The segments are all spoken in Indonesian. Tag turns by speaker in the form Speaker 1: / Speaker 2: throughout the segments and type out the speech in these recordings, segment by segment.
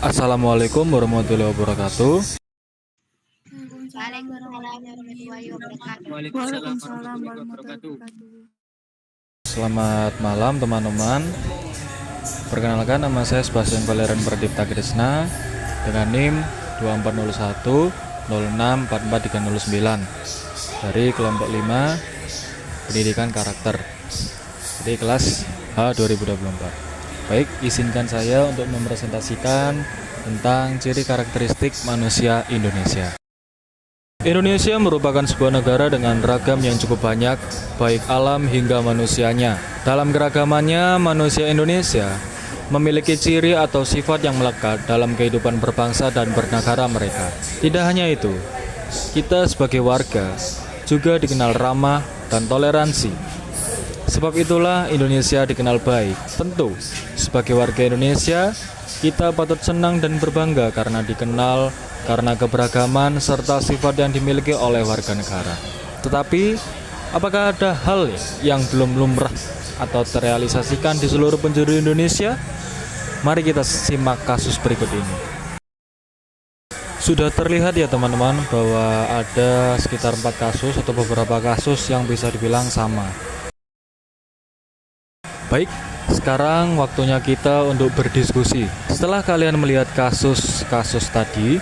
Speaker 1: Assalamualaikum warahmatullahi wabarakatuh.
Speaker 2: Waalaikumsalam warahmatullahi wabarakatuh.
Speaker 3: Waalaikumsalam warahmatullahi wabarakatuh.
Speaker 1: Selamat malam teman-teman. Perkenalkan, nama saya Sebastian Valeran Pradipta Krisna dengan NIM 2401 0644309 dari kelompok 5 Pendidikan Karakter di kelas H 2024. Baik, izinkan saya untuk mempresentasikan tentang ciri karakteristik manusia Indonesia. Indonesia merupakan sebuah negara dengan ragam yang cukup banyak, baik alam hingga manusianya. Dalam keragamannya, manusia Indonesia memiliki ciri atau sifat yang melekat dalam kehidupan berbangsa dan bernegara mereka. Tidak hanya itu, kita sebagai warga juga dikenal ramah dan toleransi. Sebab itulah Indonesia dikenal baik. Tentu, sebagai warga Indonesia, kita patut senang dan berbangga karena dikenal karena keberagaman serta sifat yang dimiliki oleh warga negara. Tetapi, apakah ada hal yang belum lumrah atau terrealisasikan di seluruh penjuru Indonesia? Mari kita simak kasus berikut ini. Sudah terlihat ya teman-teman bahwa ada sekitar 4 kasus atau beberapa kasus yang bisa dibilang sama. Baik, sekarang waktunya kita untuk berdiskusi. Setelah kalian melihat kasus-kasus tadi,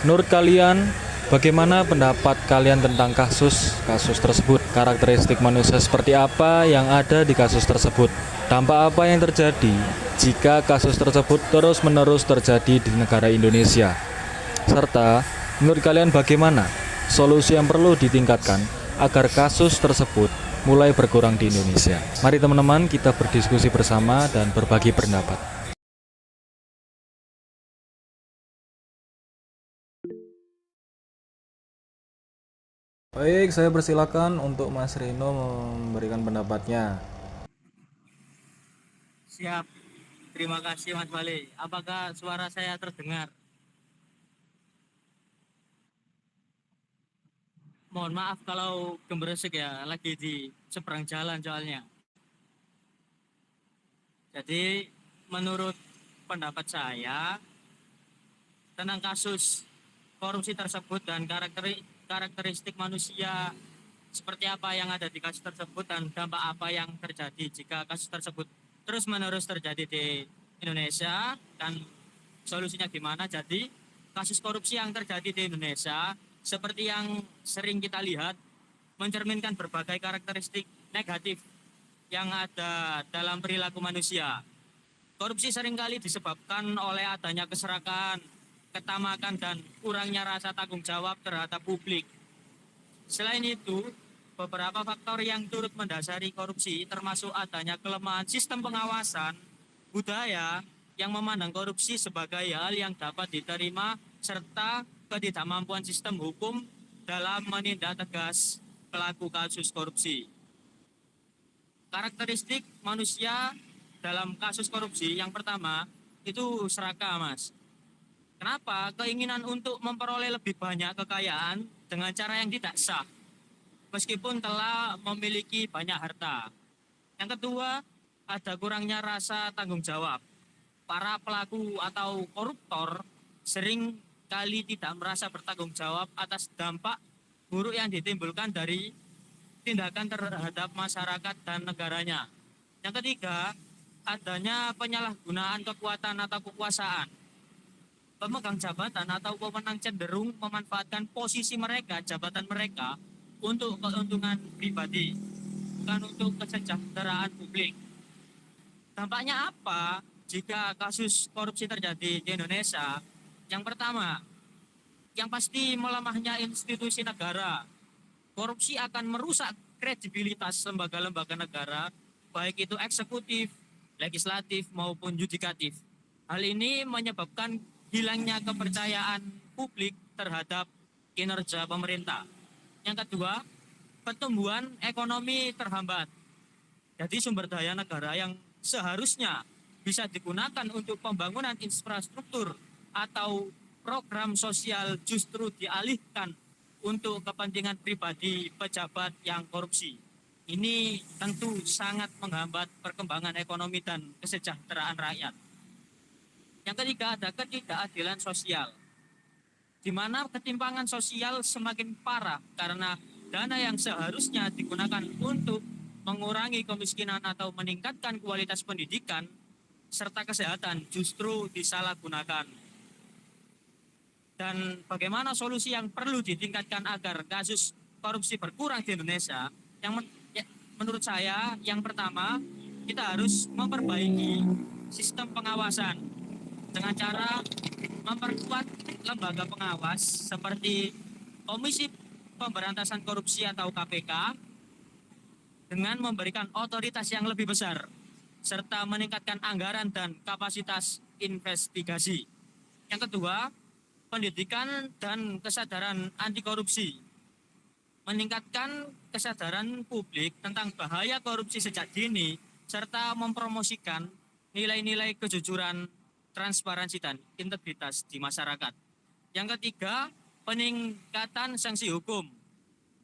Speaker 1: menurut kalian bagaimana pendapat kalian tentang kasus-kasus tersebut? Karakteristik manusia seperti apa yang ada di kasus tersebut? Dampak apa yang terjadi jika kasus tersebut terus-menerus terjadi di negara Indonesia? Serta, menurut kalian bagaimana solusi yang perlu ditingkatkan agar kasus tersebut mulai berkurang di Indonesia? Mari teman-teman kita berdiskusi bersama dan berbagi pendapat. Baik, saya persilakan untuk Mas Rino memberikan pendapatnya.
Speaker 4: Siap, terima kasih Mas Bale. Apakah suara saya terdengar? Mohon maaf kalau gemberesik ya, lagi di seberang jalan soalnya. Jadi menurut pendapat saya tentang kasus korupsi tersebut dan karakteristik manusia seperti apa yang ada di kasus tersebut dan dampak apa yang terjadi jika kasus tersebut terus-menerus terjadi di Indonesia dan solusinya gimana. Jadi kasus korupsi yang terjadi di Indonesia seperti yang sering kita lihat mencerminkan berbagai karakteristik negatif yang ada dalam perilaku manusia. Korupsi seringkali disebabkan oleh adanya keserakahan, ketamakan, dan kurangnya rasa tanggung jawab terhadap publik. Selain itu, beberapa faktor yang turut mendasari korupsi termasuk adanya kelemahan sistem pengawasan, budaya yang memandang korupsi sebagai hal yang dapat diterima, serta ketidakmampuan sistem hukum dalam menindak tegas pelaku kasus korupsi. Karakteristik manusia dalam kasus korupsi yang pertama itu serakah, Mas. Kenapa? Keinginan untuk memperoleh lebih banyak kekayaan dengan cara yang tidak sah, meskipun telah memiliki banyak harta. Yang kedua, ada kurangnya rasa tanggung jawab. Para pelaku atau koruptor sering kali tidak merasa bertanggung jawab atas dampak buruk yang ditimbulkan dari tindakan terhadap masyarakat dan negaranya. Yang ketiga, adanya penyalahgunaan kekuatan atau kekuasaan. Pemegang jabatan atau pemenang cenderung memanfaatkan posisi mereka, jabatan mereka, untuk keuntungan pribadi, bukan untuk kesejahteraan publik. Dampaknya apa jika kasus korupsi terjadi di Indonesia? Yang pertama, yang pasti melemahnya institusi negara. Korupsi akan merusak kredibilitas lembaga-lembaga negara, baik itu eksekutif, legislatif, maupun yudikatif. Hal ini menyebabkan hilangnya kepercayaan publik terhadap kinerja pemerintah. Yang kedua, pertumbuhan ekonomi terhambat. Jadi sumber daya negara yang seharusnya bisa digunakan untuk pembangunan infrastruktur atau program sosial justru dialihkan untuk kepentingan pribadi pejabat yang korupsi. Ini tentu sangat menghambat perkembangan ekonomi dan kesejahteraan rakyat. Yang ketiga ada ketidakadilan sosial, di mana ketimpangan sosial semakin parah karena dana yang seharusnya digunakan untuk mengurangi kemiskinan atau meningkatkan kualitas pendidikan serta kesehatan justru disalahgunakan. Dan bagaimana solusi yang perlu ditingkatkan agar kasus korupsi berkurang di Indonesia? Menurut saya, yang pertama, kita harus memperbaiki sistem pengawasan dengan cara memperkuat lembaga pengawas seperti Komisi Pemberantasan Korupsi atau KPK dengan memberikan otoritas yang lebih besar serta meningkatkan anggaran dan kapasitas investigasi. Yang kedua, pendidikan dan kesadaran anti korupsi. Meningkatkan kesadaran publik tentang bahaya korupsi sejak dini serta mempromosikan nilai-nilai kejujuran, transparansi dan integritas di masyarakat. Yang ketiga, peningkatan sanksi hukum.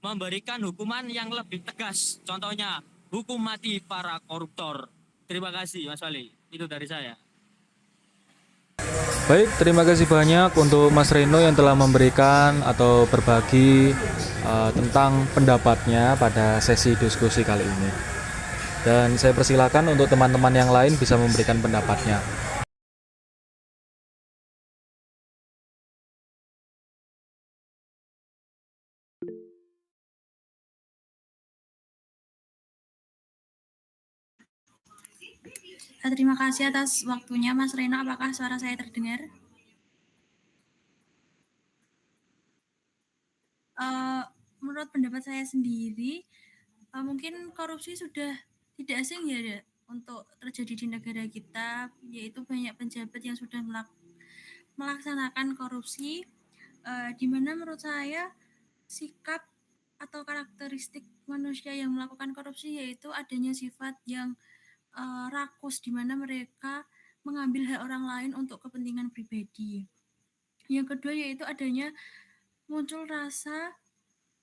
Speaker 4: Memberikan hukuman yang lebih tegas, contohnya hukum mati para koruptor. Terima kasih Mas Wali, itu dari saya.
Speaker 1: Baik, terima kasih banyak untuk Mas Reno yang telah memberikan atau berbagi tentang pendapatnya pada sesi diskusi kali ini. Dan saya persilakan untuk teman-teman yang lain bisa memberikan pendapatnya.
Speaker 3: Terima kasih atas waktunya Mas Reno. Apakah suara saya terdengar? Menurut pendapat saya sendiri, mungkin korupsi sudah tidak asing ya untuk terjadi di negara kita, yaitu banyak pejabat yang sudah melaksanakan korupsi, di mana menurut saya sikap atau karakteristik manusia yang melakukan korupsi yaitu adanya sifat yang rakus, di mana mereka mengambil hak orang lain untuk kepentingan pribadi. Yang kedua yaitu adanya muncul rasa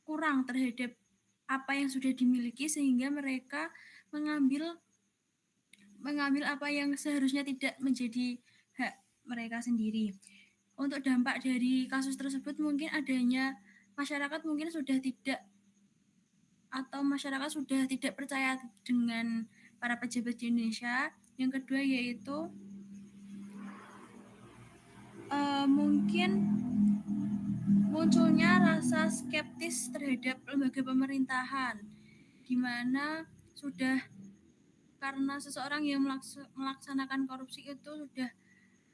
Speaker 3: kurang terhadap apa yang sudah dimiliki sehingga mereka mengambil apa yang seharusnya tidak menjadi hak mereka sendiri. Untuk dampak dari kasus tersebut mungkin adanya masyarakat mungkin sudah tidak percaya dengan para pejabat di Indonesia. Yang kedua yaitu mungkin munculnya rasa skeptis terhadap lembaga pemerintahan, di mana sudah karena seseorang yang melaksanakan korupsi itu sudah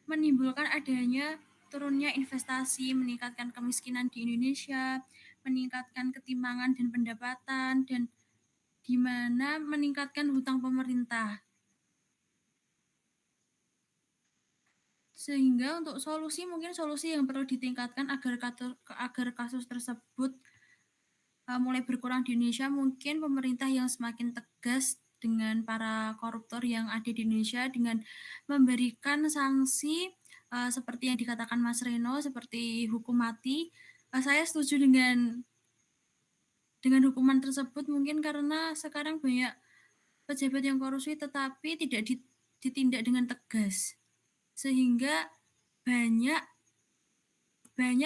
Speaker 3: menimbulkan adanya turunnya investasi, meningkatkan kemiskinan di Indonesia, meningkatkan ketimpangan dan pendapatan, dan di mana meningkatkan hutang pemerintah. Sehingga untuk solusi yang perlu ditingkatkan agar kasus tersebut mulai berkurang di Indonesia, mungkin pemerintah yang semakin tegas dengan para koruptor yang ada di Indonesia dengan memberikan sanksi seperti yang dikatakan Mas Reno, seperti hukum mati. Saya setuju dengan hukuman tersebut, mungkin karena sekarang banyak pejabat yang korupsi tetapi tidak ditindak dengan tegas, sehingga banyak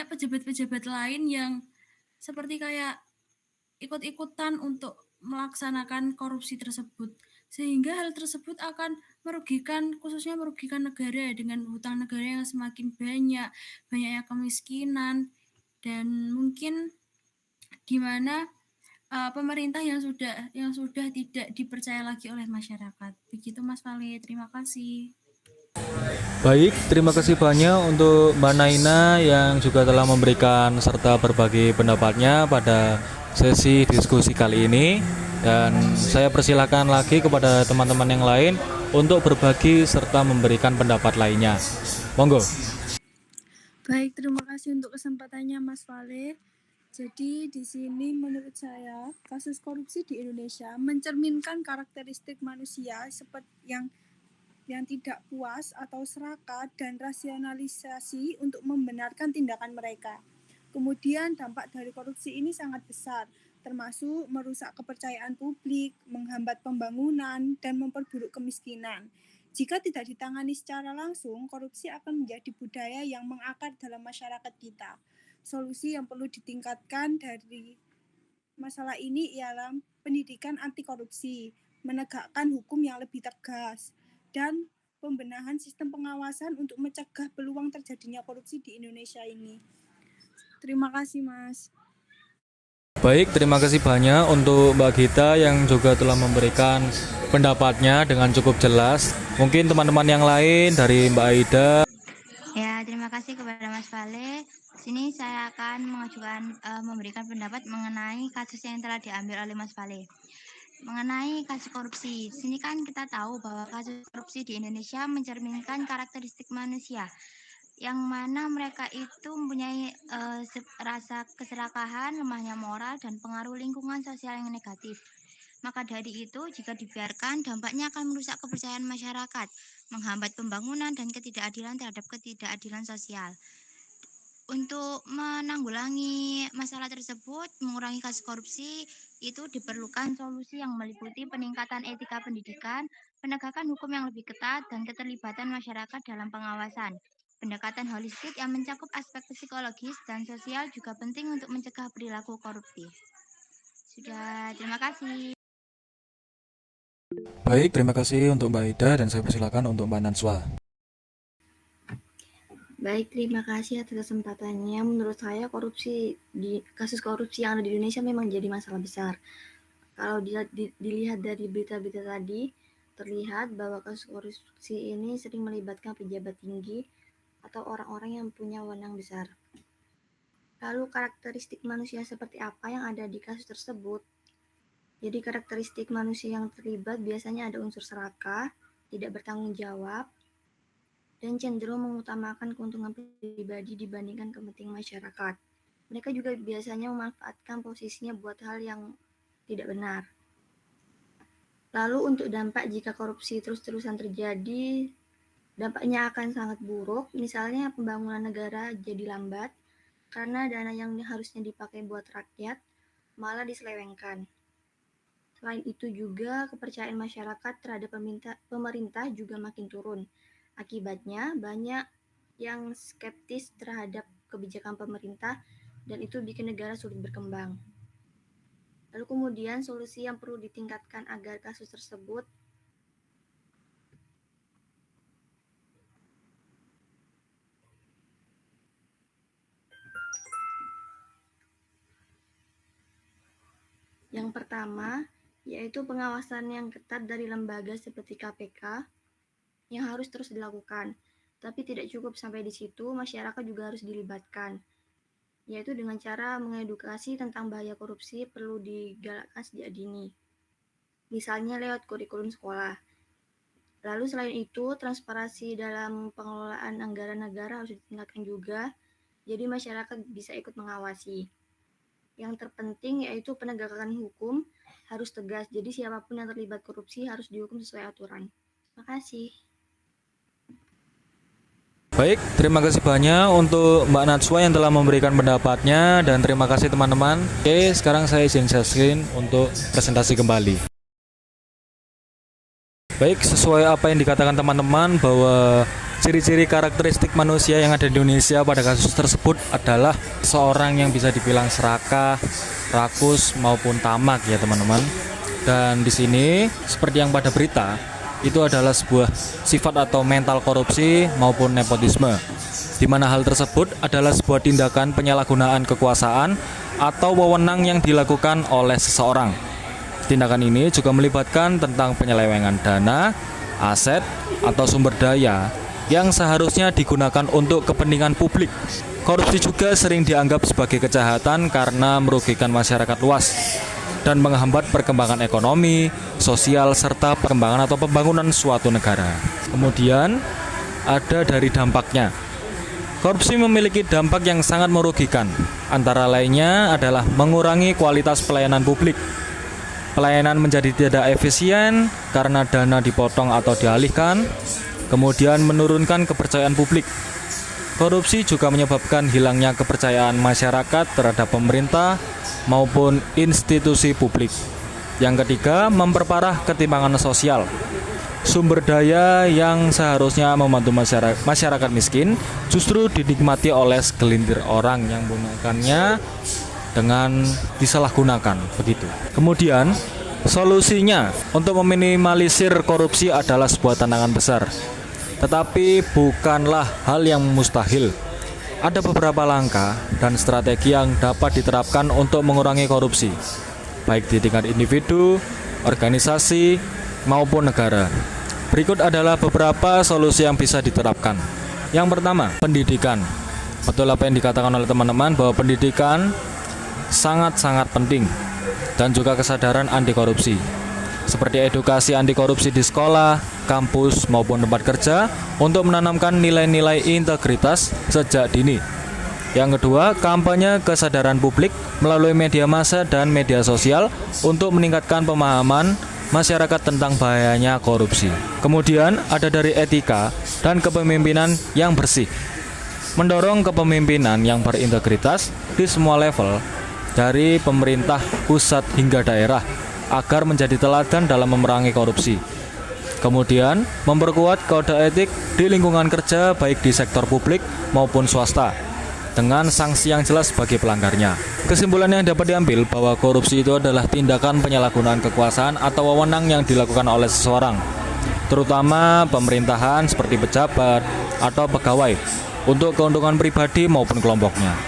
Speaker 3: pejabat-pejabat lain yang seperti kayak ikut-ikutan untuk melaksanakan korupsi tersebut, sehingga hal tersebut akan khususnya merugikan negara dengan hutang negara yang semakin banyaknya kemiskinan, dan mungkin di mana pemerintah yang sudah tidak dipercaya lagi oleh masyarakat. Begitu Mas Vali, terima kasih.
Speaker 1: Baik, terima kasih banyak untuk Mbak Naina yang juga telah memberikan serta berbagi pendapatnya pada sesi diskusi kali ini. Dan saya persilakan lagi kepada teman-teman yang lain untuk berbagi serta memberikan pendapat lainnya. Monggo.
Speaker 3: Baik, terima kasih untuk kesempatannya Mas Vale. Jadi di sini menurut saya kasus korupsi di Indonesia mencerminkan karakteristik manusia seperti yang tidak puas atau serakah dan rasionalisasi untuk membenarkan tindakan mereka. Kemudian dampak dari korupsi ini sangat besar, termasuk merusak kepercayaan publik, menghambat pembangunan, dan memperburuk kemiskinan.
Speaker 5: Jika tidak ditangani secara langsung, korupsi akan menjadi budaya yang mengakar dalam masyarakat kita. Solusi yang perlu ditingkatkan dari masalah ini ialah pendidikan anti korupsi, menegakkan hukum yang lebih tegas, dan pembenahan sistem pengawasan untuk mencegah peluang terjadinya korupsi di Indonesia ini. Terima kasih, Mas.
Speaker 1: Baik, terima kasih banyak untuk Mbak Gita yang juga telah memberikan pendapatnya dengan cukup jelas. Mungkin teman-teman yang lain dari Mbak Aida.
Speaker 2: Ya, terima kasih kepada Mas Vale. Sini saya akan memberikan pendapat mengenai kasus yang telah diambil oleh Mas Vale. Mengenai kasus korupsi, sini kan kita tahu bahwa kasus korupsi di Indonesia mencerminkan karakteristik manusia, yang mana mereka itu mempunyai rasa keserakahan, lemahnya moral, dan pengaruh lingkungan sosial yang negatif. Maka dari itu, jika dibiarkan, dampaknya akan merusak kepercayaan masyarakat, menghambat pembangunan dan ketidakadilan terhadap ketidakadilan sosial. Untuk menanggulangi masalah tersebut, mengurangi kasus korupsi, itu diperlukan solusi yang meliputi peningkatan etika pendidikan, penegakan hukum yang lebih ketat, dan keterlibatan masyarakat dalam pengawasan. Pendekatan holistik yang mencakup aspek psikologis dan sosial juga penting untuk mencegah perilaku koruptif. Sudah, terima kasih.
Speaker 1: Baik, terima kasih untuk Mbak Aida dan saya persilakan untuk Mbak Natswa.
Speaker 6: Baik, terima kasih atas kesempatannya. Menurut saya kasus korupsi yang ada di Indonesia memang jadi masalah besar. Kalau dilihat dari berita-berita tadi, terlihat bahwa kasus korupsi ini sering melibatkan pejabat tinggi atau orang-orang yang punya wewenang besar. Lalu karakteristik manusia seperti apa yang ada di kasus tersebut? Jadi karakteristik manusia yang terlibat biasanya ada unsur serakah, tidak bertanggung jawab, dan cenderung mengutamakan keuntungan pribadi dibandingkan kepentingan masyarakat. Mereka juga biasanya memanfaatkan posisinya buat hal yang tidak benar. Lalu untuk dampak jika korupsi terus-terusan terjadi, dampaknya akan sangat buruk. Misalnya pembangunan negara jadi lambat, karena dana yang harusnya dipakai buat rakyat malah diselewengkan. Selain itu juga kepercayaan masyarakat terhadap pemerintah juga makin turun. Akibatnya banyak yang skeptis terhadap kebijakan pemerintah dan itu bikin negara sulit berkembang. Lalu kemudian solusi yang perlu ditingkatkan agar kasus tersebut yang pertama yaitu pengawasan yang ketat dari lembaga seperti KPK yang harus terus dilakukan. Tapi tidak cukup sampai di situ, masyarakat juga harus dilibatkan, yaitu dengan cara mengedukasi tentang bahaya korupsi perlu digalakkan sejak dini, misalnya lewat kurikulum sekolah. Lalu selain itu, transparansi dalam pengelolaan anggaran negara harus ditingkatkan juga, jadi masyarakat bisa ikut mengawasi. Yang terpenting yaitu penegakan hukum harus tegas, jadi siapapun yang terlibat korupsi harus dihukum sesuai aturan. Terima kasih.
Speaker 1: Baik, terima kasih banyak untuk Mbak Natswa yang telah memberikan pendapatnya dan terima kasih teman-teman. Oke, sekarang saya izin share screen untuk presentasi kembali. Baik, sesuai apa yang dikatakan teman-teman bahwa ciri-ciri karakteristik manusia yang ada di Indonesia pada kasus tersebut adalah seorang yang bisa dibilang serakah, rakus maupun tamak ya teman-teman. Dan di sini seperti yang pada berita itu adalah sebuah sifat atau mental korupsi maupun nepotisme, di mana hal tersebut adalah sebuah tindakan penyalahgunaan kekuasaan atau wewenang yang dilakukan oleh seseorang. Tindakan ini juga melibatkan tentang penyelewengan dana, aset, atau sumber daya yang seharusnya digunakan untuk kepentingan publik. Korupsi juga sering dianggap sebagai kejahatan karena merugikan masyarakat luas dan menghambat perkembangan ekonomi, sosial, serta perkembangan atau pembangunan suatu negara. Kemudian ada dari dampaknya. Korupsi memiliki dampak yang sangat merugikan. Antara lainnya adalah mengurangi kualitas pelayanan publik. Pelayanan menjadi tidak efisien karena dana dipotong atau dialihkan. Kemudian menurunkan kepercayaan publik. Korupsi juga menyebabkan hilangnya kepercayaan masyarakat terhadap pemerintah maupun institusi publik. Yang ketiga, memperparah ketimpangan sosial. sumber daya yang seharusnya membantu masyarakat miskin justru dinikmati oleh segelintir orang yang menggunakannya dengan disalahgunakan begitu. Kemudian solusinya untuk meminimalisir korupsi adalah sebuah tantangan besar, tetapi bukanlah hal yang mustahil. Ada beberapa langkah dan strategi yang dapat diterapkan untuk mengurangi korupsi, baik di tingkat individu, organisasi, maupun negara. Berikut adalah beberapa solusi yang bisa diterapkan. Yang pertama, pendidikan. Betul apa yang dikatakan oleh teman-teman bahwa pendidikan sangat-sangat penting dan juga kesadaran anti korupsi. Seperti edukasi anti korupsi di sekolah, kampus, maupun tempat kerja untuk menanamkan nilai-nilai integritas sejak dini. Yang kedua, kampanye kesadaran publik melalui media massa dan media sosial untuk meningkatkan pemahaman masyarakat tentang bahayanya korupsi. Kemudian ada dari etika dan kepemimpinan yang bersih. Mendorong kepemimpinan yang berintegritas di semua level, dari pemerintah pusat hingga daerah, agar menjadi teladan dalam memerangi korupsi. Kemudian, memperkuat kode etik di lingkungan kerja baik di sektor publik maupun swasta, dengan sanksi yang jelas bagi pelanggarnya. Kesimpulan yang dapat diambil bahwa korupsi itu adalah tindakan penyalahgunaan kekuasaan atau wewenang yang dilakukan oleh seseorang, terutama pemerintahan seperti pejabat atau pegawai, untuk keuntungan pribadi maupun kelompoknya.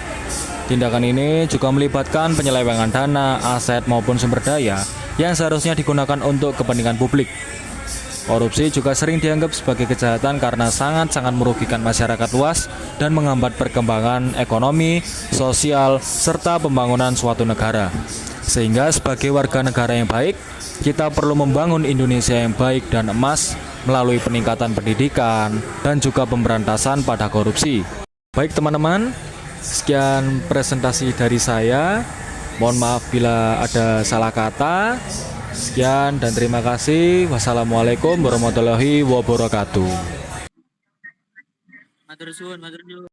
Speaker 1: Tindakan ini juga melibatkan penyelewengan dana, aset maupun sumber daya yang seharusnya digunakan untuk kepentingan publik. Korupsi juga sering dianggap sebagai kejahatan karena sangat-sangat merugikan masyarakat luas dan menghambat perkembangan ekonomi, sosial, serta pembangunan suatu negara. Sehingga sebagai warga negara yang baik, kita perlu membangun Indonesia yang baik dan emas melalui peningkatan pendidikan dan juga pemberantasan pada korupsi. Baik teman-teman, sekian presentasi dari saya. Mohon maaf bila ada salah kata. Sekian dan terima kasih. Wassalamualaikum warahmatullahi wabarakatuh.
Speaker 4: Matur suwun, matur nuwun.